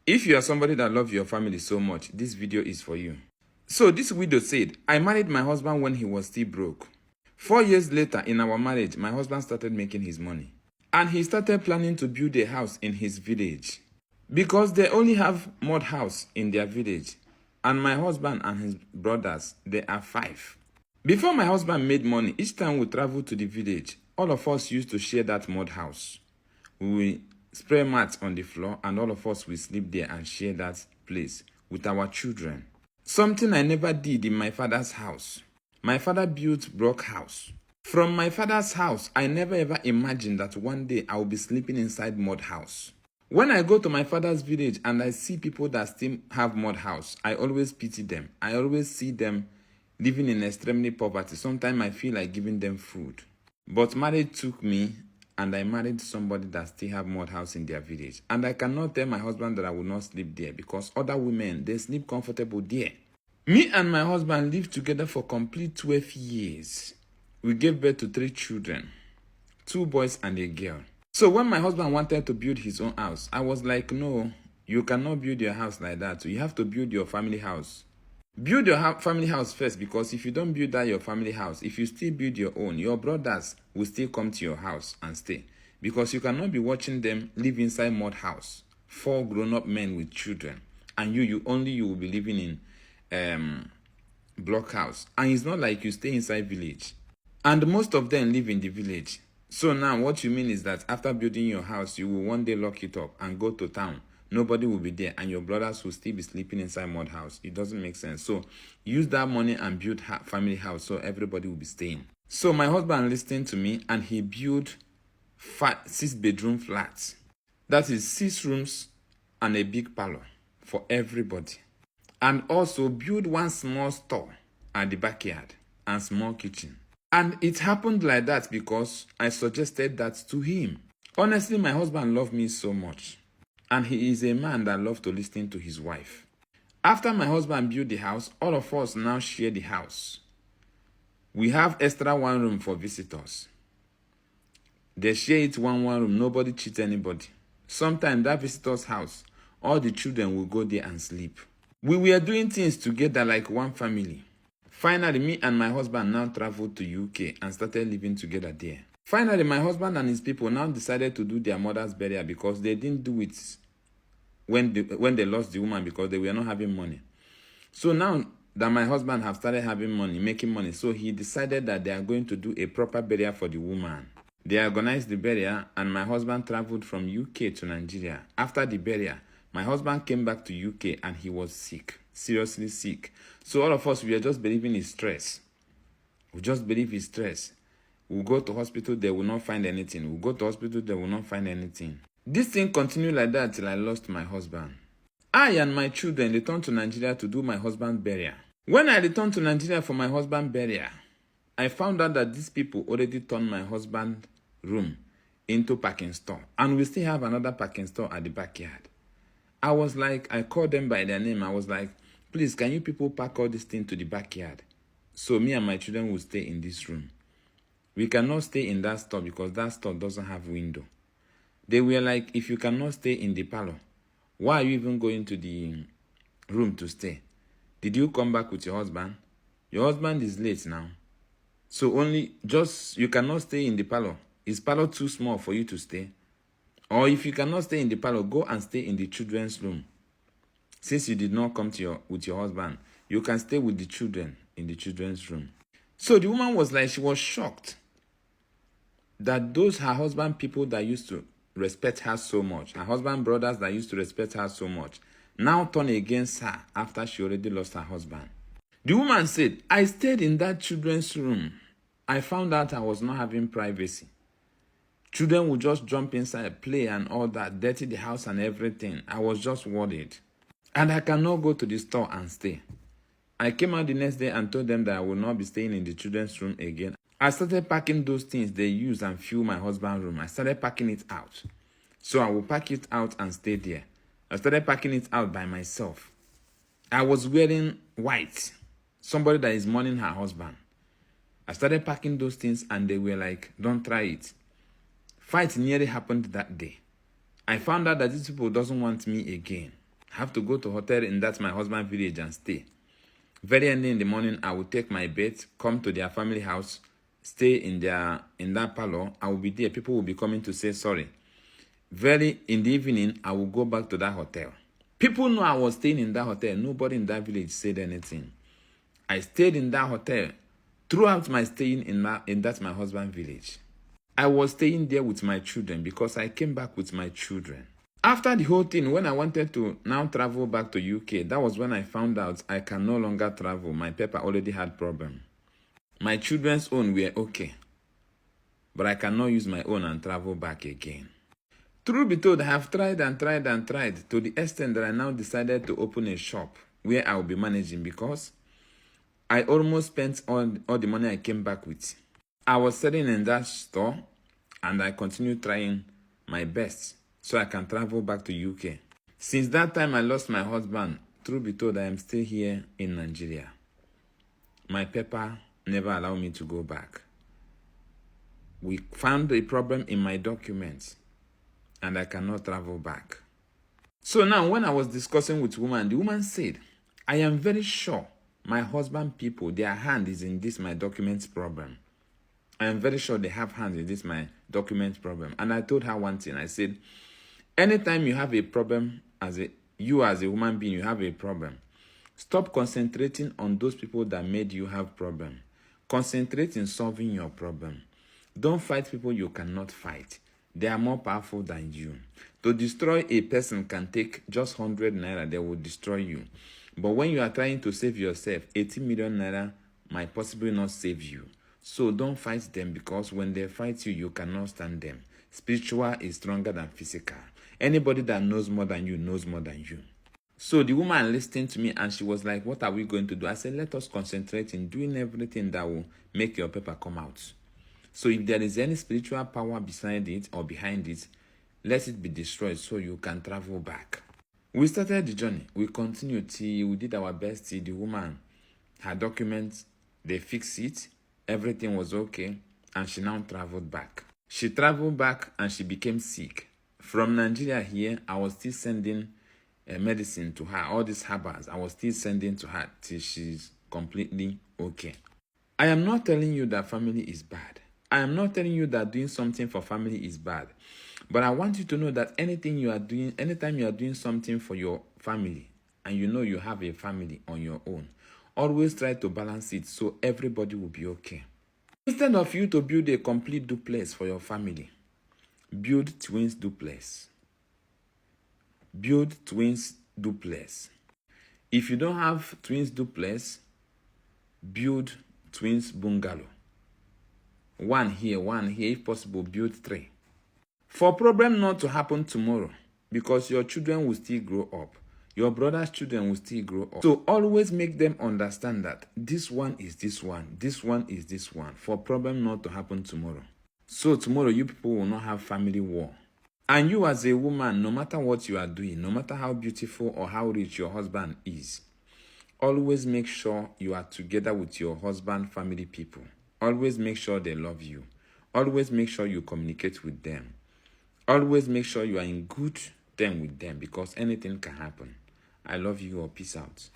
If you are somebody that loves your family so much, this video is for you. So this widow said, I married my husband when he was still broke. 4 years later in our marriage, my husband started making his money. And he started planning to build a house in his village. Because they only have mud house in their village. And my husband and his brothers, they are 5. Before my husband made money, each time we travel to the village, all of us used to share that mud house. We will spray mats on the floor and all of us will sleep there and share that place with our children. Something I never did in my father's house. My father built block house. From my father's house, I never ever imagined that one day I will be sleeping inside mud house. When I go to my father's village and I see people that still have mud house, I always pity them. I always see them living in extremely poverty. Sometimes I feel like giving them food. But marriage took me and I married somebody that still have mud house in their village. And I cannot tell my husband that I will not sleep there because other women, they sleep comfortable there. Me and my husband lived together for complete 12 years. We gave birth to 3 children, 2 boys and a girl. So when my husband wanted to build his own house, I was like, no, you cannot build your house like that. You have to build your family house. Build your family house first, because if you don't build that your family house, if you still build your own, your brothers will still come to your house and stay. Because you cannot be watching them live inside mud house. 4 grown-up men with children. And you will be living in block house. And it's not like you stay inside village. And most of them live in the village. So now what you mean is that after building your house, you will one day lock it up and go to town. Nobody will be there and your brothers will still be sleeping inside mud house. It doesn't make sense. So use that money and build family house so everybody will be staying. So my husband listened to me and he built 6-bedroom flats. That is 6 rooms and a big parlor for everybody. And also build 1 small store at the backyard and small kitchen. And it happened like that because I suggested that to him. Honestly, my husband loved me so much. And he is a man that loves to listen to his wife. After my husband built the house, all of us now share the house. We have extra 1 room for visitors. They share it 1 room. Nobody cheats anybody. Sometimes that visitor's house, all the children will go there and sleep. We were doing things together like one family. Finally, me and my husband now traveled to UK and started living together there. Finally, my husband and his people now decided to do their mother's burial because they didn't do it when they lost the woman because they were not having money. So now that my husband have started having money, making money, so he decided that they are going to do a proper burial for the woman. They organized the burial and my husband traveled from UK to Nigeria. After the burial, my husband came back to UK and he was sick, seriously sick. So all of us, we are just believing his stress. We just believe his stress. We'll go to hospital, they will not find anything. We'll go to hospital, they will not find anything. This thing continued like that till I lost my husband. I and my children returned to Nigeria to do my husband's burial. When I returned to Nigeria for my husband's burial, I found out that these people already turned my husband's room into parking store. And we still have another parking store at the backyard. I was like, I called them by their name. I was like, please, can you people pack all this thing to the backyard? So me and my children will stay in this room. We cannot stay in that store because that store doesn't have window. They were like, if you cannot stay in the parlor, why are you even going to the room to stay? Did you come back with your husband? Your husband is late now. So you cannot stay in the parlor. Is parlor too small for you to stay? Or if you cannot stay in the parlor, go and stay in the children's room. Since you did not come with your husband, you can stay with the children in the children's room. So the woman was like, she was shocked that those her husband people that used to respect her so much, her husband brothers that used to respect her so much, now turn against her after she already lost her husband. The woman said, I stayed in that children's room. I found out I was not having privacy. Children would just jump inside, play and all that, dirty the house and everything. I was just worried. And I cannot go to the store and stay. I came out the next day and told them that I will not be staying in the children's room again. I started packing those things they use and fuel my husband's room. I started packing it out. So I will pack it out and stay there. I started packing it out by myself. I was wearing white. Somebody that is mourning her husband. I started packing those things and they were like, don't try it. Fight nearly happened that day. I found out that these people doesn't want me again. have to go to hotel in that my husband village and stay. Very early in the morning, I will take my bed, come to their family house, stay in that parlor. I will be there. People will be coming to say sorry. Very in the evening, I will go back to that hotel. People know I was staying in that hotel. Nobody in that village said anything. I stayed in that hotel throughout my staying in that my husband village. I was staying there with my children because I came back with my children. After the whole thing, when I wanted to now travel back to UK, that was when I found out I can no longer travel. My paper already had problem. My children's own were okay, but I cannot use my own and travel back again. Truth be told, I have tried and tried and tried to the extent that I now decided to open a shop where I will be managing because I almost spent all the money I came back with. I was selling in that store and I continued trying my best so I can travel back to UK. Since that time I lost my husband, truth be told, I am still here in Nigeria. My paper never allowed me to go back. We found a problem in my documents and I cannot travel back. So now when I was discussing with the woman said, I am very sure my husband people, their hand is in this my documents problem. I am very sure they have hand in this my documents problem. And I told her one thing. I said, anytime you have a problem, you as a human being, you have a problem, stop concentrating on those people that made you have problem. Concentrate in solving your problem. Don't fight people you cannot fight. They are more powerful than you. To destroy a person can take just 100 naira. They will destroy you. But when you are trying to save yourself, 80 million naira might possibly not save you. So don't fight them because when they fight you, you cannot stand them. Spiritual is stronger than physical. Anybody that knows more than you knows more than you. So the woman listened to me and she was like, what are we going to do? I said, let us concentrate in doing everything that will make your paper come out. So if there is any spiritual power beside it or behind it, let it be destroyed so you can travel back. We started the journey. We continued till we did our best till the woman, her documents, they fixed it. Everything was okay. And she now traveled back. She traveled back and she became sick. From Nigeria here, I was still sending medicine to her. All these herbals, I was still sending to her till she's completely okay. I am not telling you that family is bad. I am not telling you that doing something for family is bad. But I want you to know that anything you are doing, anytime you are doing something for your family, and you know you have a family on your own, always try to balance it so everybody will be okay. Instead of you to build a complete duplex for your family, build twins duplex. Build twins duplex. If you don't have twins duplex, build twins bungalow. One here, if possible, build 3. For problem not to happen tomorrow, because your children will still grow up. Your brother's children will still grow up. So always make them understand that this one is this one, this one is this one, for problem not to happen tomorrow. So tomorrow you people will not have family war. And you as a woman, no matter what you are doing, no matter how beautiful or how rich your husband is, always make sure you are together with your husband family people. Always make sure they love you. Always make sure you communicate with them. Always make sure you are in good terms with them because anything can happen. I love you all. Peace out.